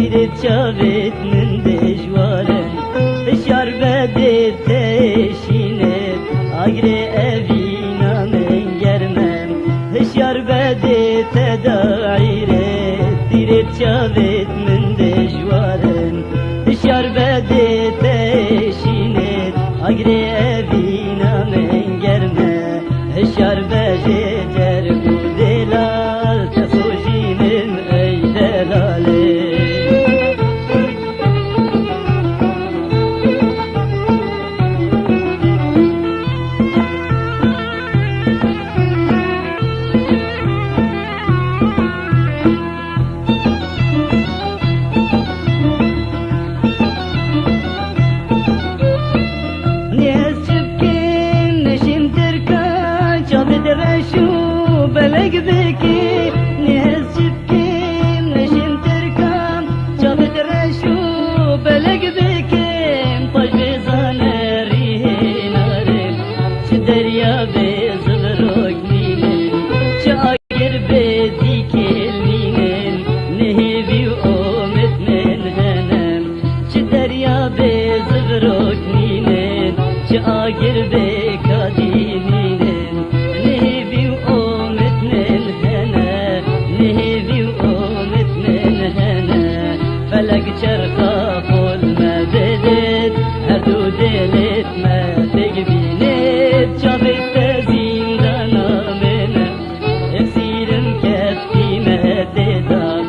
چاوت من دجوارن هشیار بده تشینت اگره اوینا من گرمم هشیار بده تداعیرت دیرت چاوت من دجوارن هشیار بده تشینت اگره اوینا من گرمم هشیار بده جرگو دلال تسوجینم ای دلاله بلق بكي نهز جبكي نجم تركم جابت رشو بلق بكي طج بيزان ريه نارم شدريا بيزغرق مينن شاقر بدي كلمينن نهبي وقومت من غنم شدريا بيزغرق مينن شاقر بكادي مينن فلك شرخة فول ما بدت هدو دلت ما تقبينت شافت تزين دانا منا يسيرم كفتي مهددا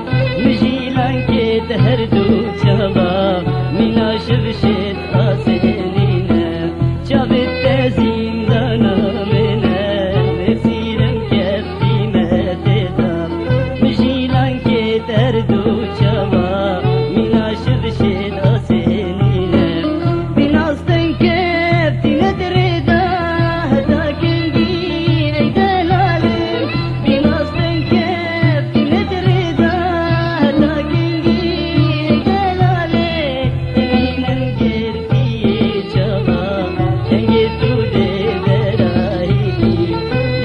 مجيلان كت هردو شباب منا شبشت آسنينا شافت تزين دانا منا يسيرم كفتي مهددا مجيلان كت هردو شباب شد آسنینه بیناستن کفتی نداره دا هدا کنگی ای دلاله بیناستن کفتی نداره دا هدا کنگی ای دلاله امینم گرفتی چاوا کنگی تو ده براهی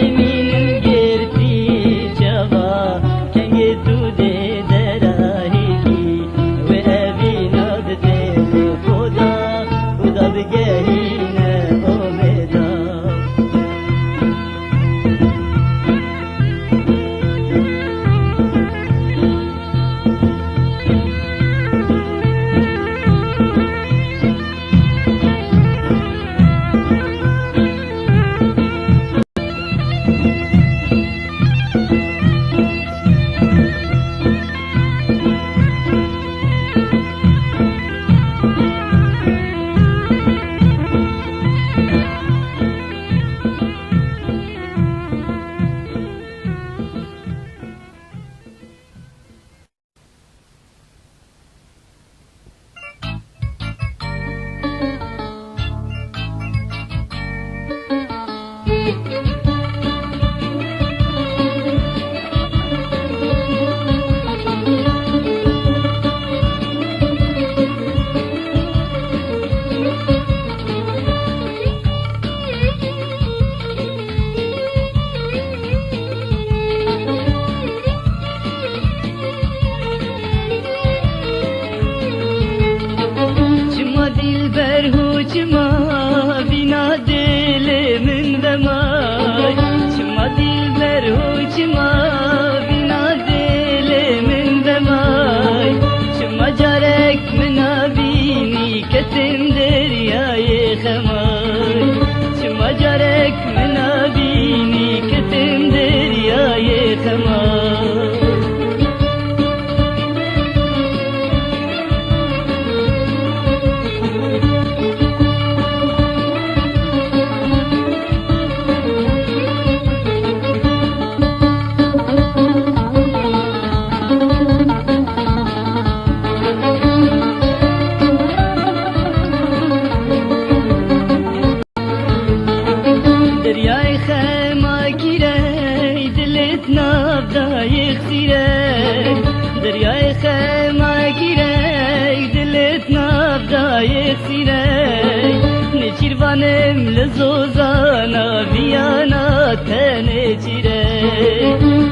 امینم گرفتی چاوا کنگی تو ده براهی نجیروانم لزوزانا ویانا تنجیره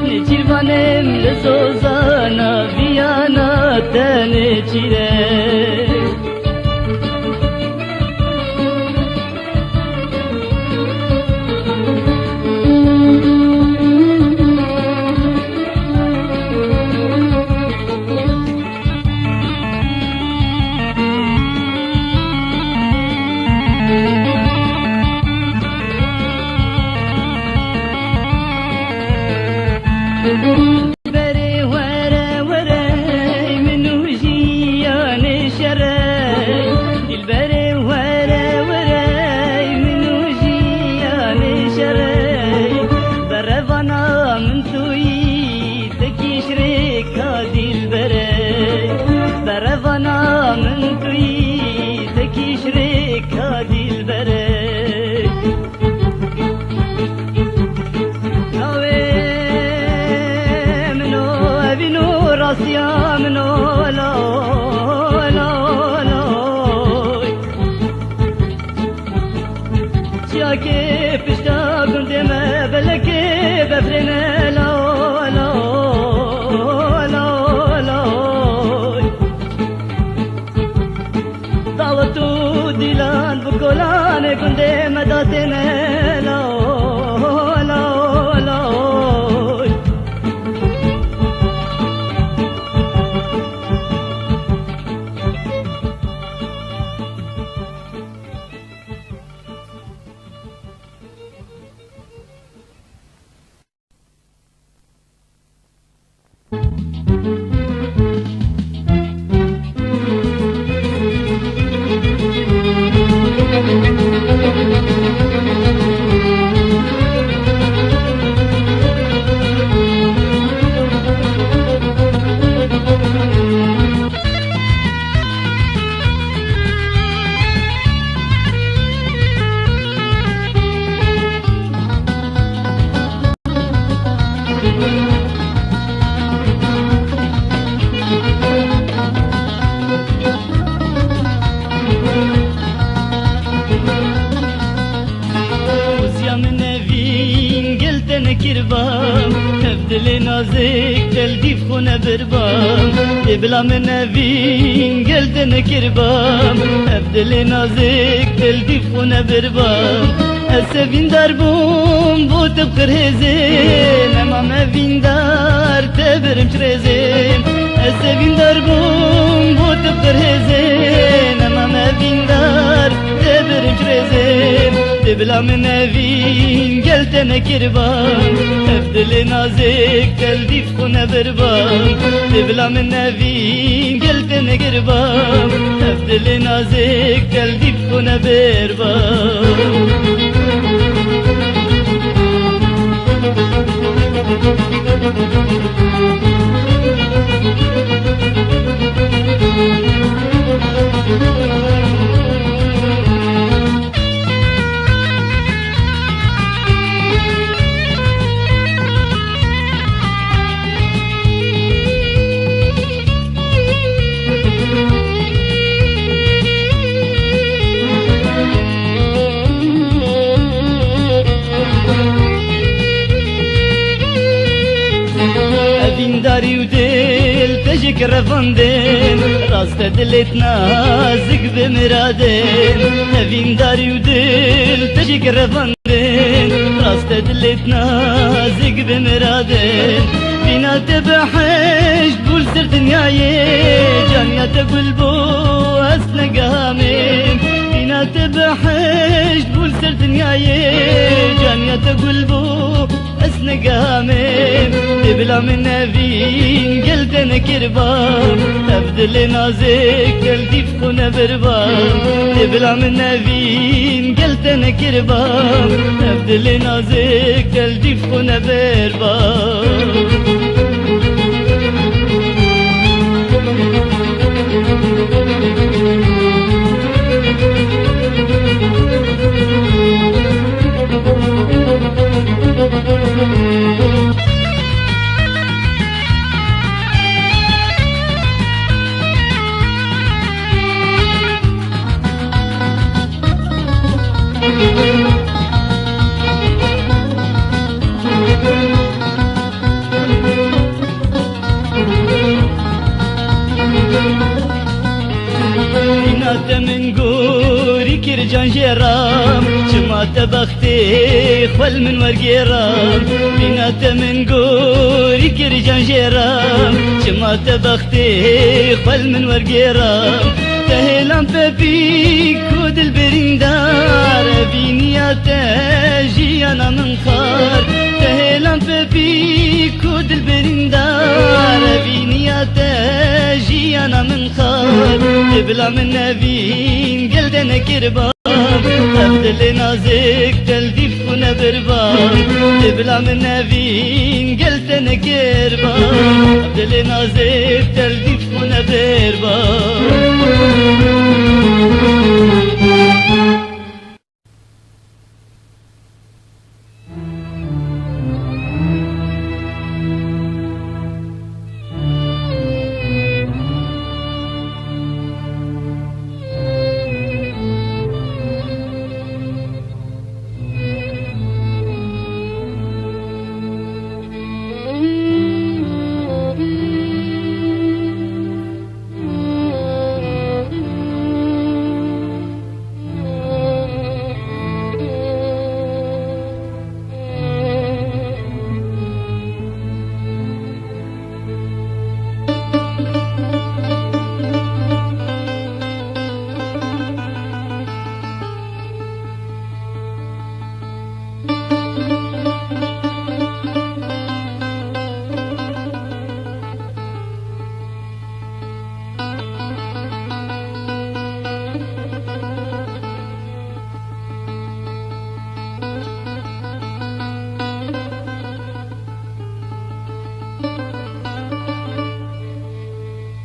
نجیروانم لزوزانا ویانا viyana tene çire Beri vere vere minu jiyane şerey Dilberi vere vere minu jiyane şerey Berevana min tuyi tekişre ka dilberi Berevana min tuyi tekişre ka dilberi راسيا من ولا ولا ولا شاكي بشتا كنت ما بلكي بفرنا لا لا لا لا دعوتو ديلان بكولان كنت مداتنا لا لا لا كربام تبدل نازك تلديف خونه بربام يبلا من نبين قلتن كربام تبدل نازك تلديف خونه بربام السفين دربوم بو تبقر هزين اما مفين دار تبرم شرزين السفين دربوم بو تبقر هزين اما مفين دار تبرم شرزين بلا من نبين قلتن كربان تبدل نازك تلديف خونه بربان بلا من نبين قلتن كربان تبدل نازك تلديف خونه بربان داري وديل تجيك رفندين راست دلتنا زق بمرادين هفين داري وديل تجيك رفندين راست دلتنا زق بمرادين فينا تبحش بول سر دنياي جانيا تقول بو اسنا قامين فينا تبحش بول سر دنياي جانيا تقول بو اسنا قامين بلا من نبين قلتن كربان تبدل نازك تلديف خونه بربان بلا من نبين قلتن كربان تبدل نازك تلديف خونه بربان بینات من گوری کرجان جرام چما تبختي خول من ورقيرام بینات من گوری کرجان جرام چما تبختي خول من ورقيرام تهلم ببي كود البرندار بينيات جيانا من خار تهلم ببي كود البرندار بينيات جيانا من خار تبلا من نبين قلدنا كربان أبدل نازك تلديف كنا بربان تبلا من نبين قلدنا كربان أبدل نازك تلديف كنا بربان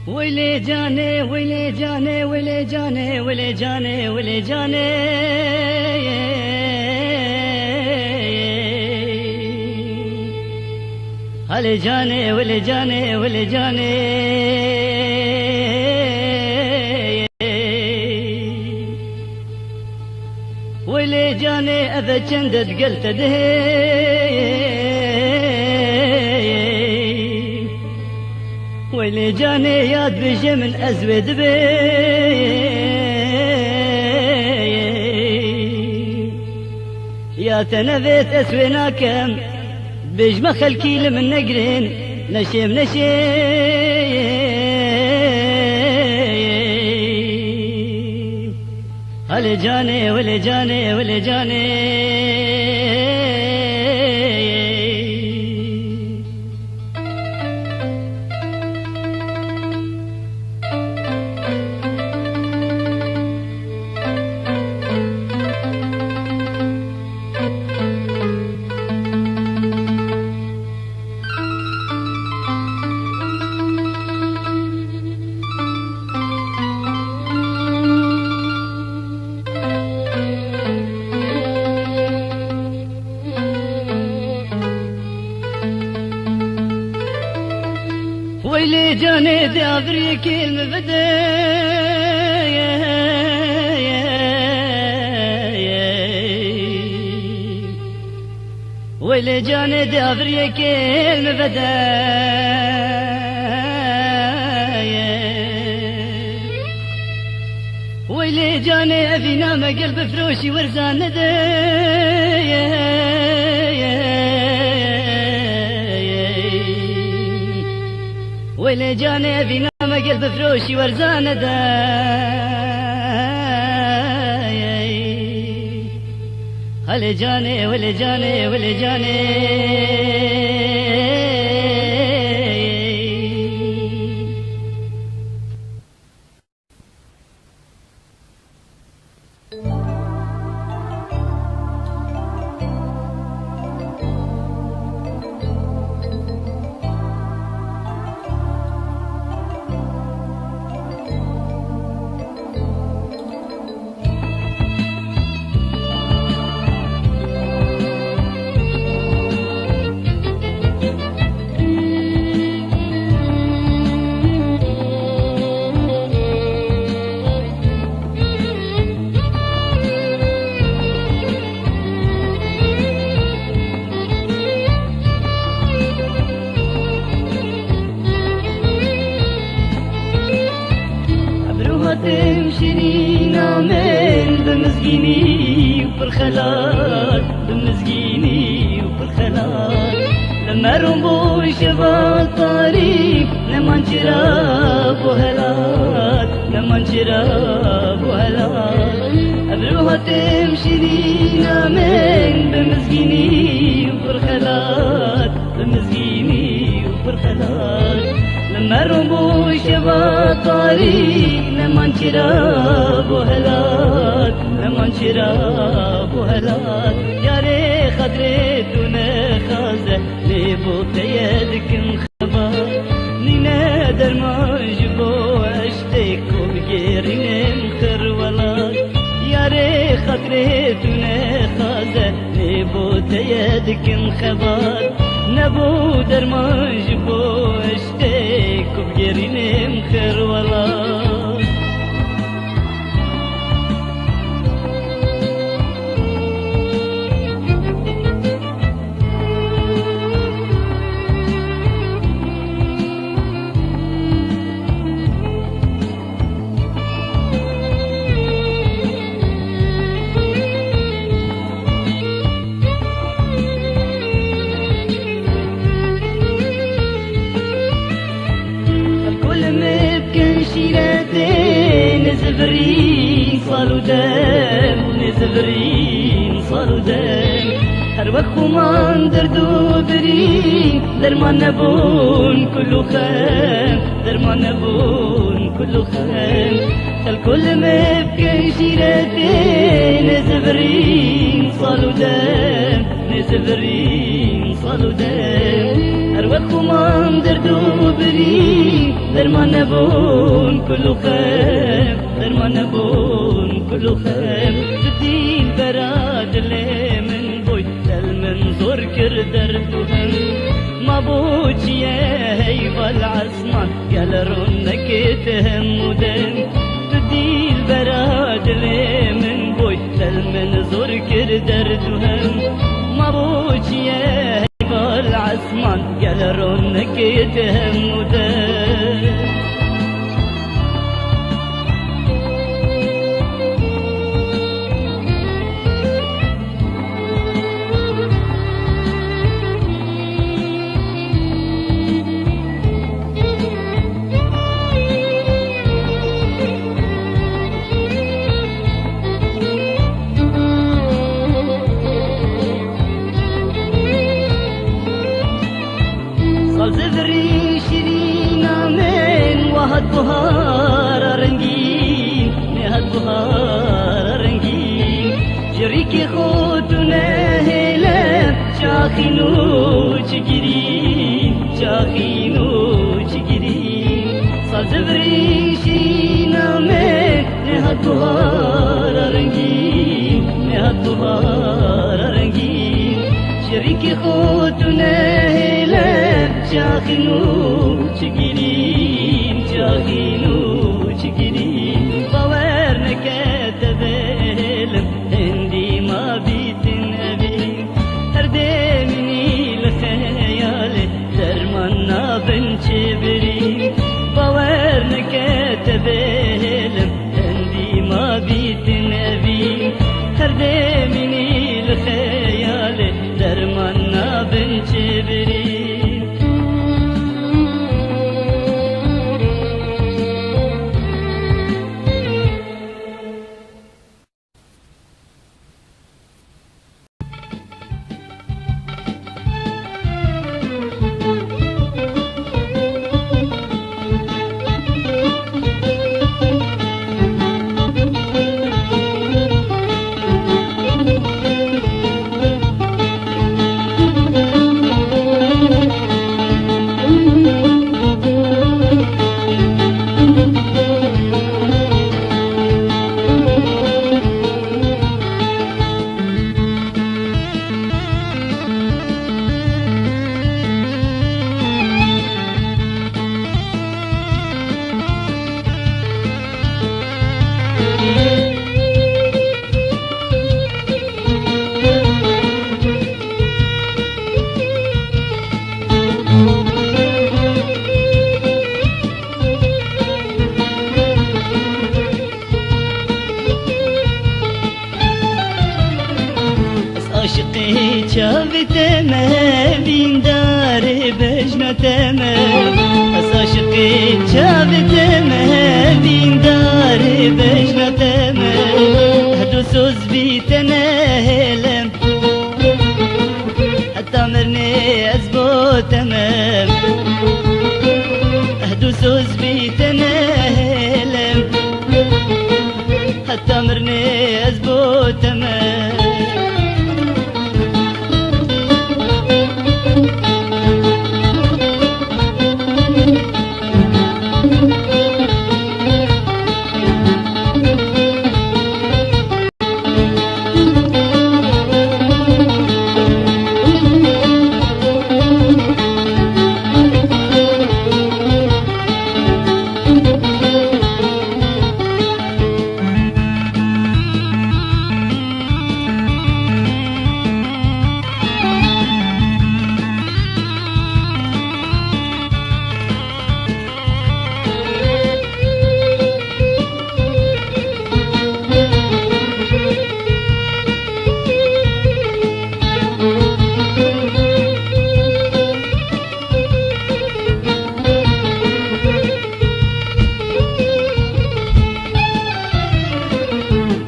ويلي جاني ويلي جاني ويلي جاني ويلي جاني ويلي جاني هلي جاني ويلي جاني ويلي جاني ويلي جاني اذا جندت قلت دهي ويلي جاني ياد بيجي من أزود بي يا تنذيت أسوينا كم بيجمع خلكي من نقرين نشيم هلي جاني ولي جاني ولي جاني ويلي جاني دابري كلمة بدا ويلي جاني دابري كلمة بدا ويلي جاني أفينا ما قلب فروشي ورزان ندى ويلي جاني أبي نام قلب فروشي ورزانة هلي جاني ولي جاني ولي جاني هاتم شيرينا من بمزجيني وبالخلال بمزجيني وبالخلال لما رمبو شباب طريق لما انشراب وهلال لما انشراب وهلال قبلوها تمشي لينا من بمزجيني وبالخلال بمزجيني وبالخلال لما رمبو شباب طريق لما انشراب وهلال لما انشراب وهلال يا ري خدرتنا خازة لبوت يدك مخبار نينا درمان جبو اشتك وبقيرين مخر ولا يا ري خدرتنا خازة لبوت يدك مخبار نبو درمان جبو اشتك وبقيرين مخر ولا نزفرين صاروا دم نزفرين صاروا دم هر وقت خمان دردو برين درمان نبون كله خام درمان نبون كله خام الكل مبكي شيرتين نزفرين صاروا دم نزفرين صاروا دم هر وقت خمان دردو برين درمان نبون كله خام درمان نبون كله خام تدين براد اللي من بوي من زور كردر تهم ما بوش يا هيبة العصمان يالرونك تهم ودم تدين براد اللي من بوي من زور كردر تهم ما بوش يا هيبة العصمان يالرونك تهم ودم زفري شيرينا من وهد بهار رنگين نهد بهار رنگين شريكي خودنا هلا شاخينو چگيرين شاخينو چگيرين زفري شيرينا من نهد بهار رنگين نهد بهار رنگين شريكي خودنا هلا شاخينو چگيرين شاخينو چگيرين باورنا كتبلم هندي ما بيتن أبي هردمني لخيال درمنا بنشبرين باورنا كتبلم هندي ما بيتن أبي هردمني لخيال درمنا بنشبرين شافتما بين دار بجنتما عاشقي شافتما بين دار بجنتما هدو سوز بيتنا هلم حتى مرني أزبو تمام هدو سوز بيتنا هلم حتى مرني أزبو تمام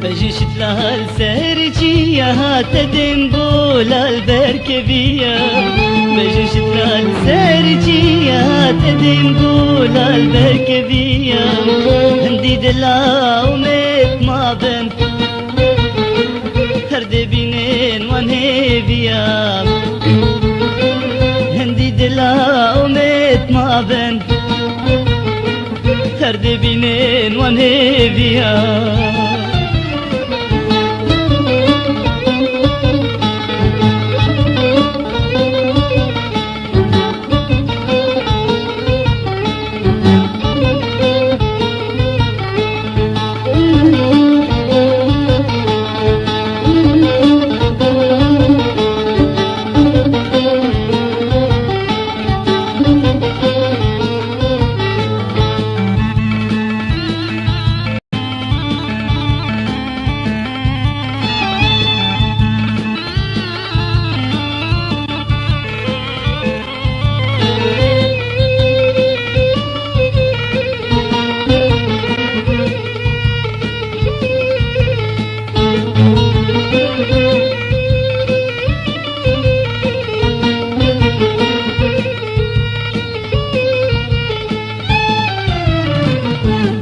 بجشت لها السهرجية تدم بولا البركبية بجشت لها السهرجية تدم بولا البركبية هندي دلا وميت ما بن هرد بينين وانهي بيا هندي دلا وميت ما بن هرد بينين وانهي بيا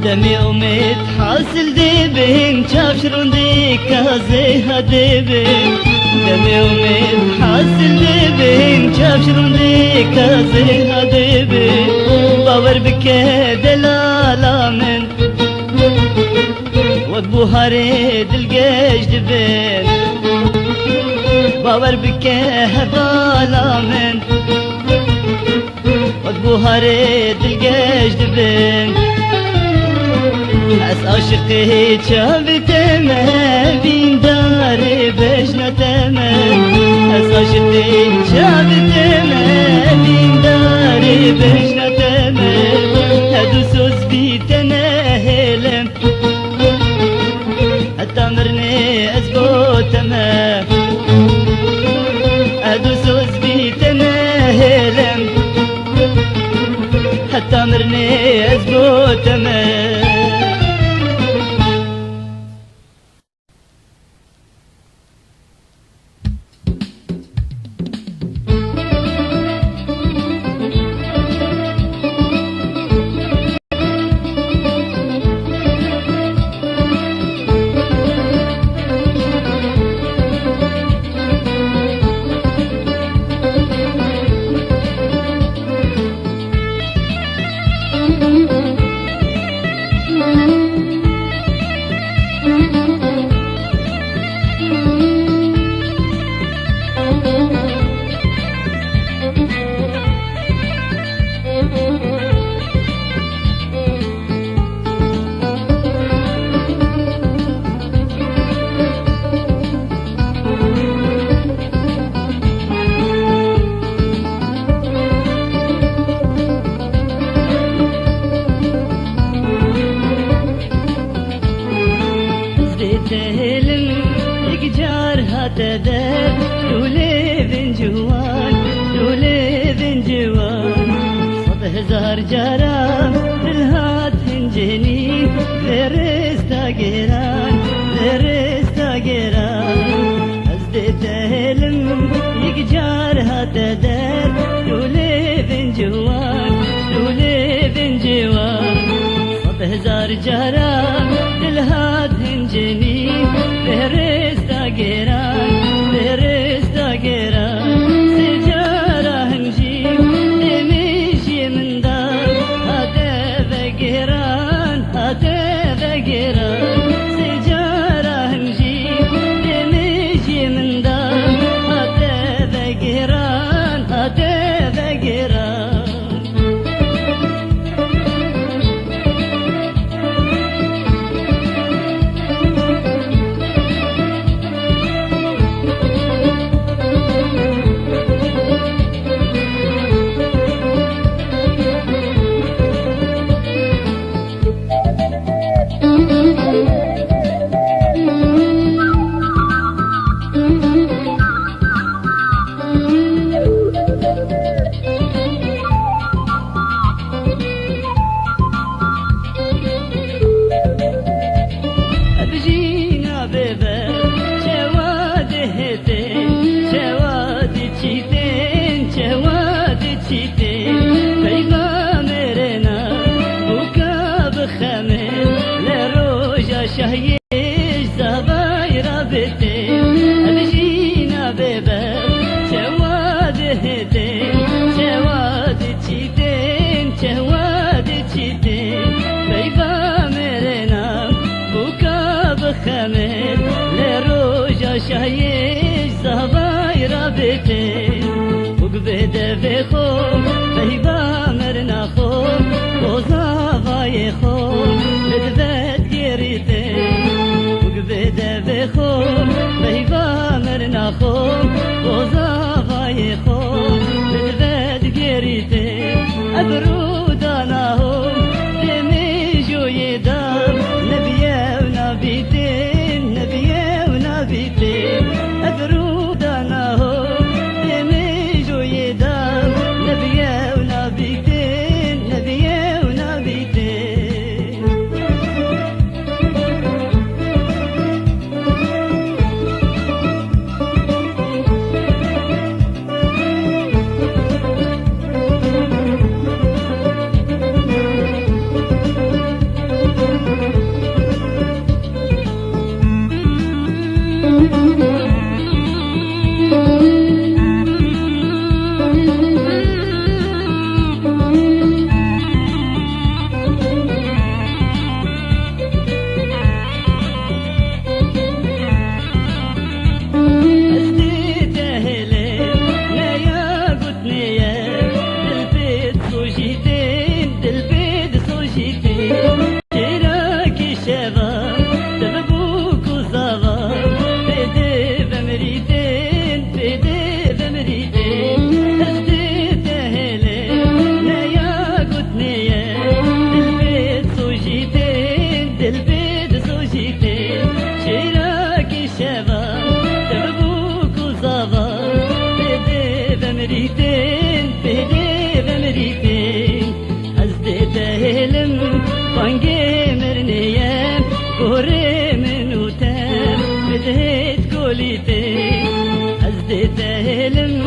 دمي أميت حاصل ديبين شافشرون ديكا زيها ديبين دمي أميت حاصل ديبين شافشرون ديكا زيها ديبين باور بكي دلالا من وقبو هاري دلقاش دبين باور بكي هبالا من وقبو هاري دلقاش دبين أس عاشقي شافتما بين دار بجنتما أس عاشقي شافتما بين دار بجنتما هدو سوز بيتنا هلم حتى مرني أزبو تمام هدو سوز بيتنا هلم حتى مرني أزبو تمام تهلم يقجارها تدب ولي جارا دلهات هنجني لرستا جيران لرستا جيران أزدت هلم يقجار هذا دار لولي بن جوان لولي بن جوان صب هزار جارا دلهات هنجني لرستا جيران لرستا جيران شهيش زباير بيتي أبجينا بيبا شواد هدي شواد تشيتين شواد تشيتين بيبا مرنا بوكا بخمل لروجا شهيش زباير بيتي وقبدا بخوم بيبا مرنا خوم وزا باي خوم بدبت جريتي وقبدا بخوم بيبا مرنا خوم وزا باي خوم بدبت جريتي أبرود أنا هم دميجو يدام نبيه ونبيتين نبيه ونبيتين أبرود أنا هم دميجو يدام نبيه ونبيتين نبيه ونبيتين أزدت هلم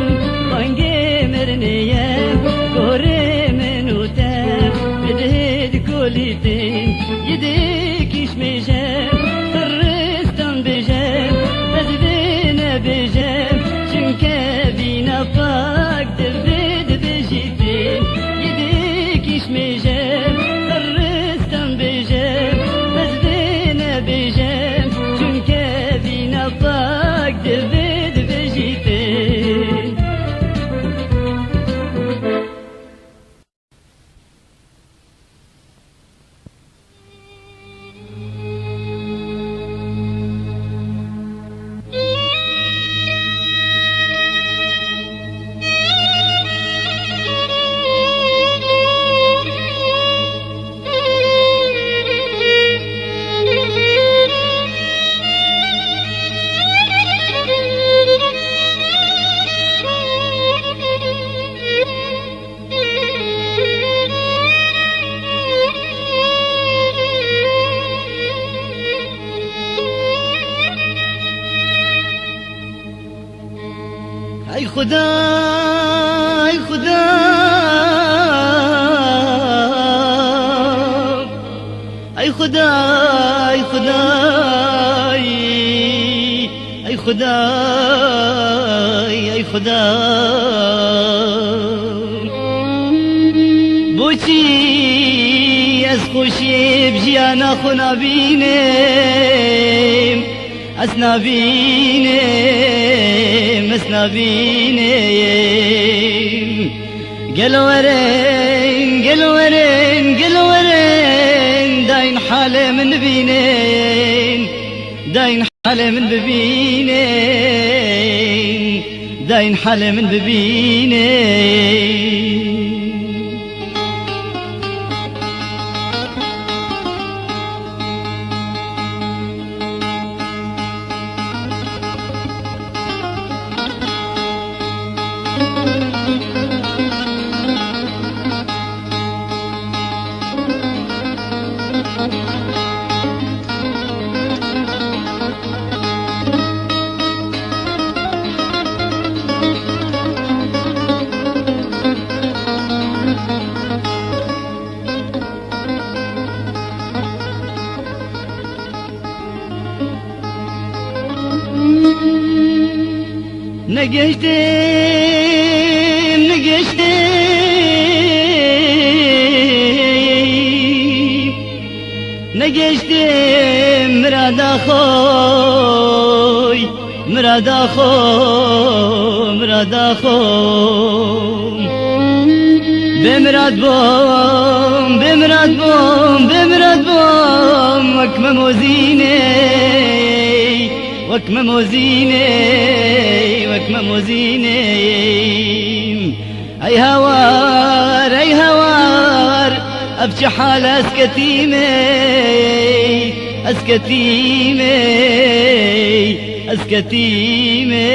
وانجي مرنيا قوري من وتاب بدهد كوليتين يديك يشميجاب فرستان بجاب بزبينا بجاب شنكا بينا فاك دبد بجيتين يديك يشميجاب فرستان بجاب بزبينا بجاب شنكا بينا فاك دبد خدا ای خدا ای خدا ای خدا ای خدا ای خدا بوچی از خوشی بجیانا خو نبینم از نبینم از نبینم گلورن گلورن گلورن داین حال من ببینن داین حال من ببینن داین حال من ببینن نگشتم نگشتم نگشتم مرادا خوی مرادا خو مرادا خو بمراد بوم بمراد بوم بمراد بوم وكم موزيني وكم موزيني وكم موزيني اي هوار اي هوار ابكي حال اسكتيمي اسكتيمي اسكتيمي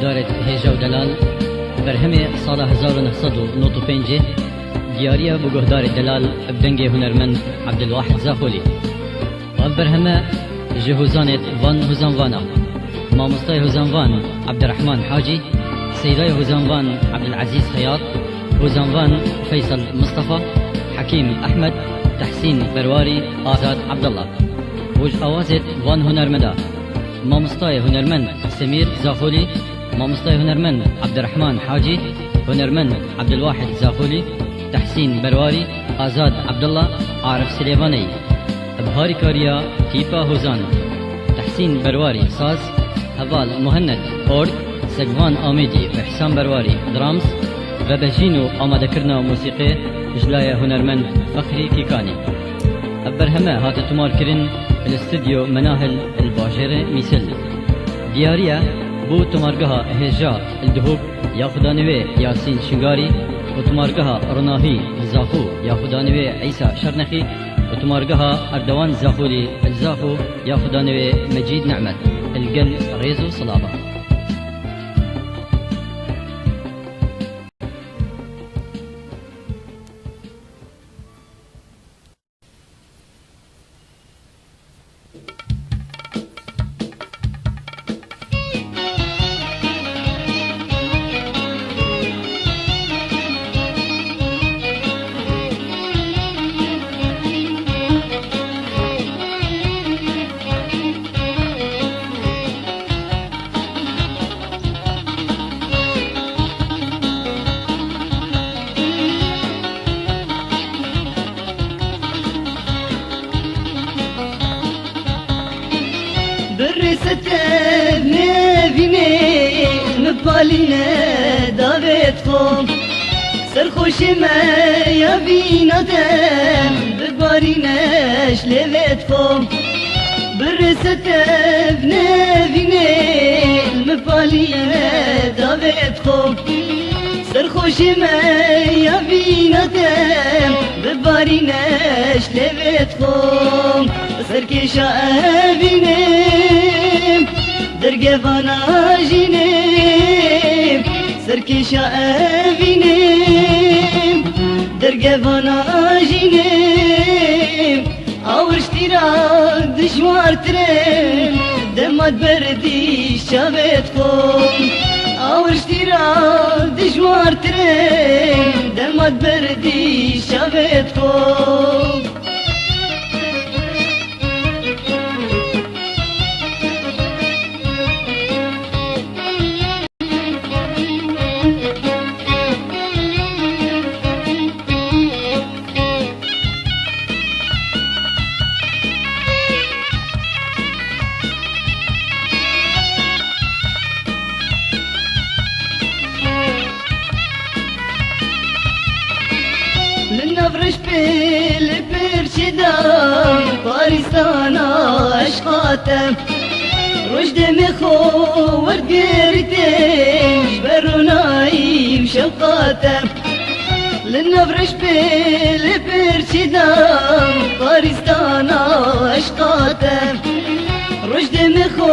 دارت هیجا و دلال برهمه سال 1995 دیاریه بگهدار دلال بدنگ هنرمند عبدالواحد زاخولی و برهمه جهوزانت وان هوزانوانا مامستای هوزانوان عبدالرحمن حاجی سیدای هوزانوان عبدالعزیز خیاط هوزانوان فیصل مصطفى حكيم أحمد تحسين برواري آزاد عبد الله وج أوازت وان هنرمندا مامستای هنرمند سمير زاخولي مامستای هنرمند عبدالرحمن حاجي هنرمند عبدالواحد زاخولي تحسين برواري آزاد عبد الله عارف سليماني بهاري كاريا تيبا هوزان تحسين برواري ساز هوال مهند أورد سقوان آميدي وحسام برواري درامز وبهجينو آماده كرنا موسيقى جلايا هنرمند فخري كيكاني برهمه هات تمار كرن الاستديو مناهل الباجرة ميسل ديارية بو تمارگها هجا الدهوب يا خدانوي ياسين شنغاري وتمارگها رناهي الزاخو يا خدانوي عيسى شرنخي وتمارگها أردوان زاخولي الزاخو يا خدانوي مجيد نعمت القل ريزو صلابة برستب نبینه مپالینه داوت خوم سرخوش ما یابینادم ببارینش لوت خوم برست بنبینه المفالیه داوید خوب سرخوشی یا بینتم ببارینش لبت خوب سرکشا بینم درگوانا جینم سرکشا بینم درگوانا جینم آورشتی را دشوار ترم دمت بردی شبت خوب آورشتی را دشوار ترم دمت بردی شبت خوب لنفرش بالبرشدان فارستانا عشقاتم رشد مخو ورقرتم جبروناي وشوقاتم لنفرش بالبرشدان فارستانا عشقاتم رشد مخو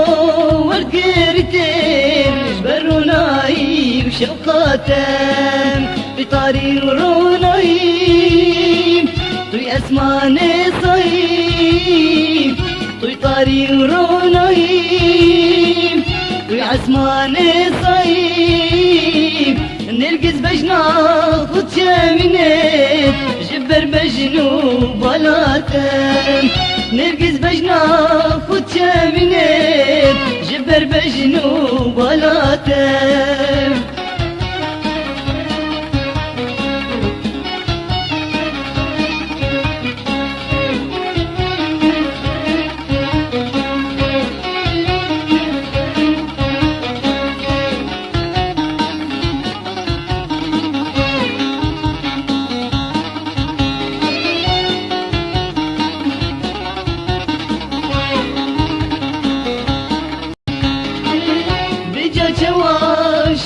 ورقرتم جبروناي وشوقاتم بطاري وروناي توي اسمان صيب توي طاري وروناي توي اسمان صيب نرقز بجنا خد شامنت جبر بجنو بلاتم نرقز بجنا خد شامنت جبر بجنو بلاتم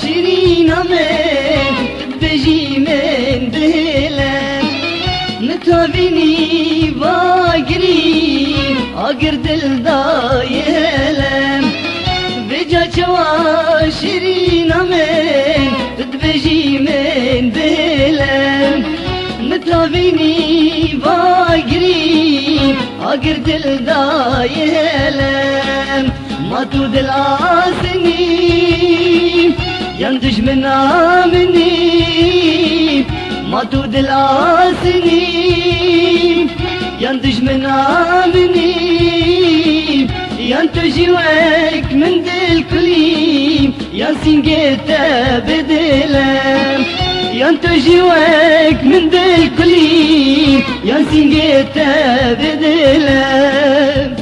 شيرين من بجي من دهلم متابيني باقري اقر دل دايلم بجا جوا شيرين من بجي من دهلم متابيني باقري اقر دل دايلم ما تود العاسني يندج من آمني ما تود العاسني يندج من آمني ينتجي وك من دل كلي ينسين جيتا بدلم ينتجي وك من دل كلي ينسين جيتا بدلم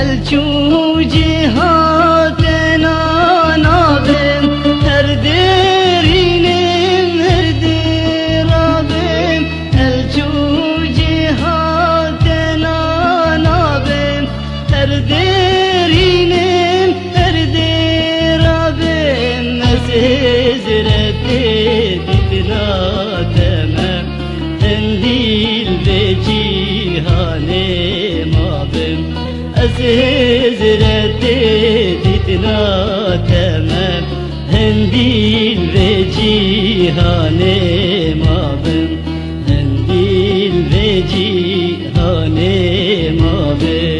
الجوجي جیهانی ما بم از هزرتیتنا تمام هندیل و جیهانی ما بم هندیل و جیهانی ما بم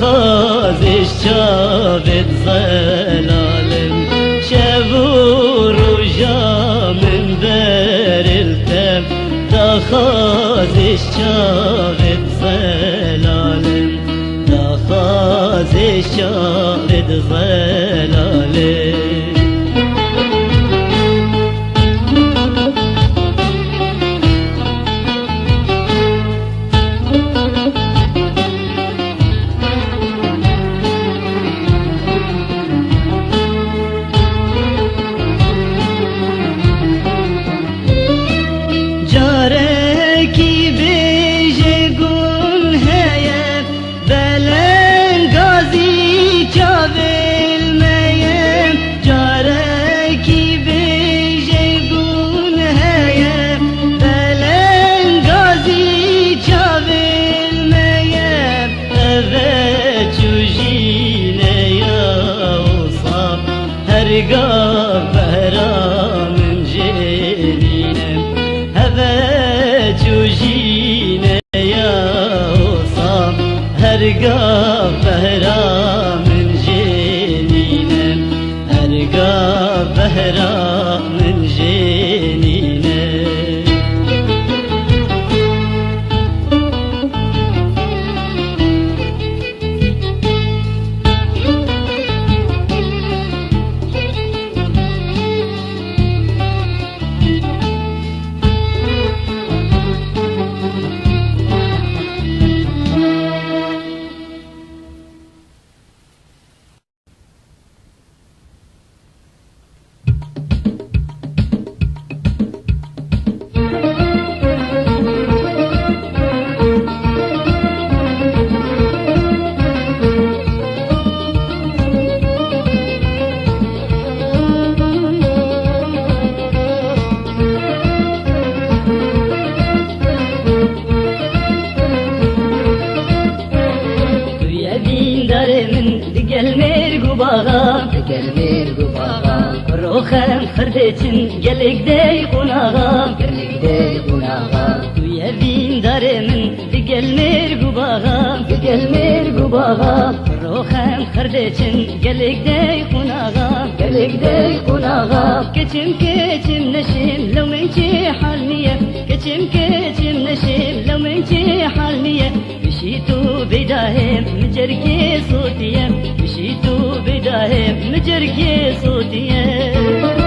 خازش شافت ظلالم شبور وجا من بر التم دا خازش شافت ظلالم دا خازش شافت ظلالم هرقا بهرا من جنينم هذا جوجينا يا وصام هرقا بهرا من جنينم هرقا بهرا من جنينم روخم خردتن گلک دی قناغام گلک دی قناغام تو یبین داره من دگل مرگو باغام دگل مرگو باغام روخم خردتن گلک دی قناغام گلک دی قناغام کچم کچم نشیم لو من چی حال نیه کچم کچم نشیم لو من چی حال نیه بشی تو بداهم مجرگی صوتیم بشی تو بداهم مجرگی صوتیم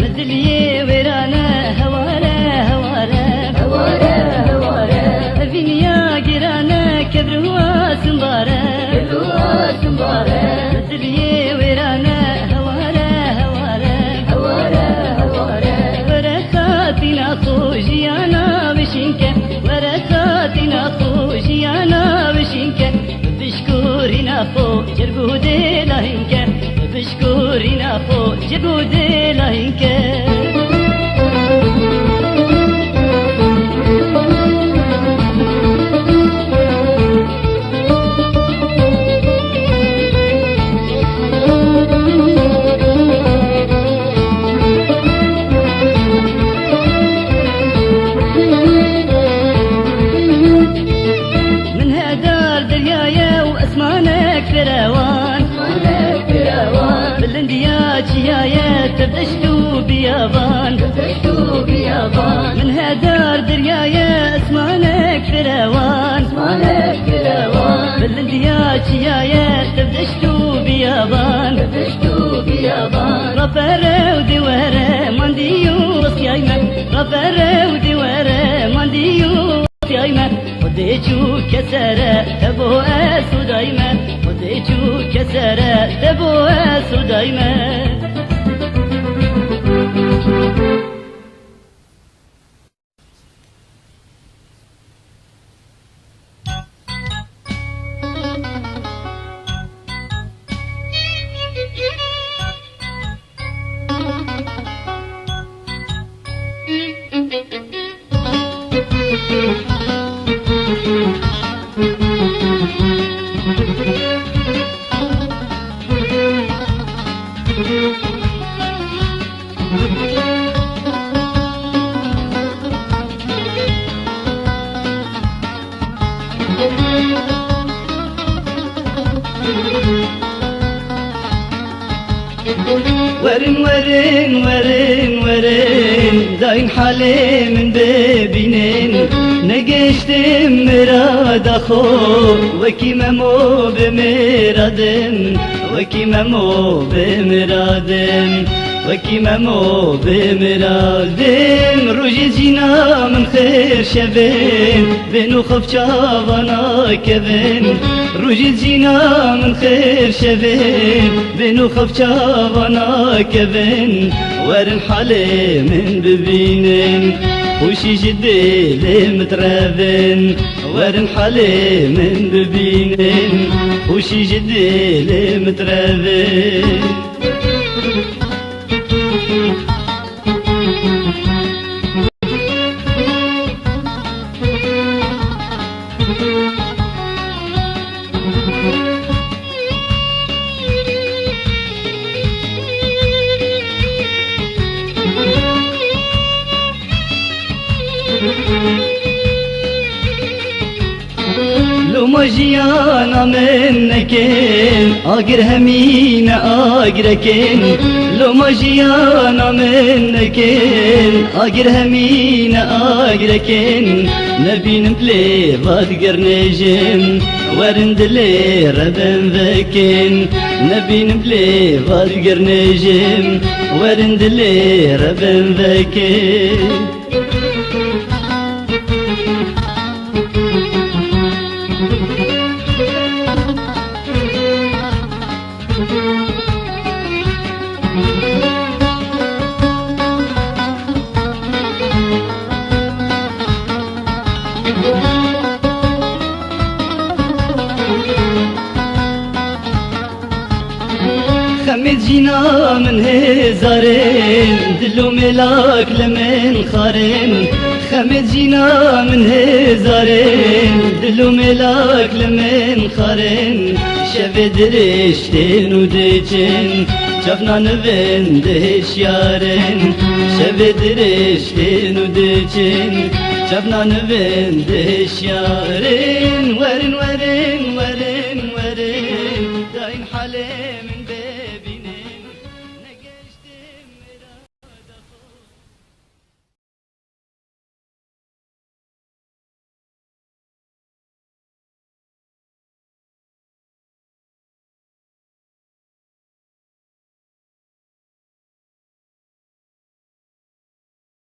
مدلي ورانا هوارا هوارا هوارا هوارا فينيا قرانا كبروا سنبارا كبروا سنبارا مدلي ورانا هوارا هوارا هوارا هوارا ورثاتنا خوجيانا بشينك ورثاتنا خوجيانا بشينك بشكورنا فوق جرقودي لهنك بشكورنا فوق جرقودي لهنك بلنديا چیایه تبدشتو بیابان رفره و دیواره ماندیو وسیای من رفره و دیواره ماندیو وسیای من خودی چو کسره تبو اسودای من خودی چو کسره تبو اسودای من ورن داين حالي من ببينين نقشتم مراد أخو وكي ممو بمرادم وكي ممو بمرادم وكي ممو بمرادم روجي زينا من خير شبين بينو خف شافانا كبين روجي زينا من خير شبين بينو خف شافانا كبين ورن حالي من ببينين وشي جدي لي مترابين ورن حالي من ببينين وشي جدي لي مترابين لو مجيانا منكين اقر همين اقركين لو مجيانا منكين اقر همين اقركين نبين بلي بادقر نجين ورند لي ربن ذكين نبين بلي بادقر نجين ورند لي ربن ذكين خمد جينا من هزارين دلو ملاك لمن خارين خمد جينا من هزارين دلو ملاك لمن خارين شب درشتين ودجن شفنا نبن دهش يارين شب درشتين ودجن شفنا نبن دهش يارين ورن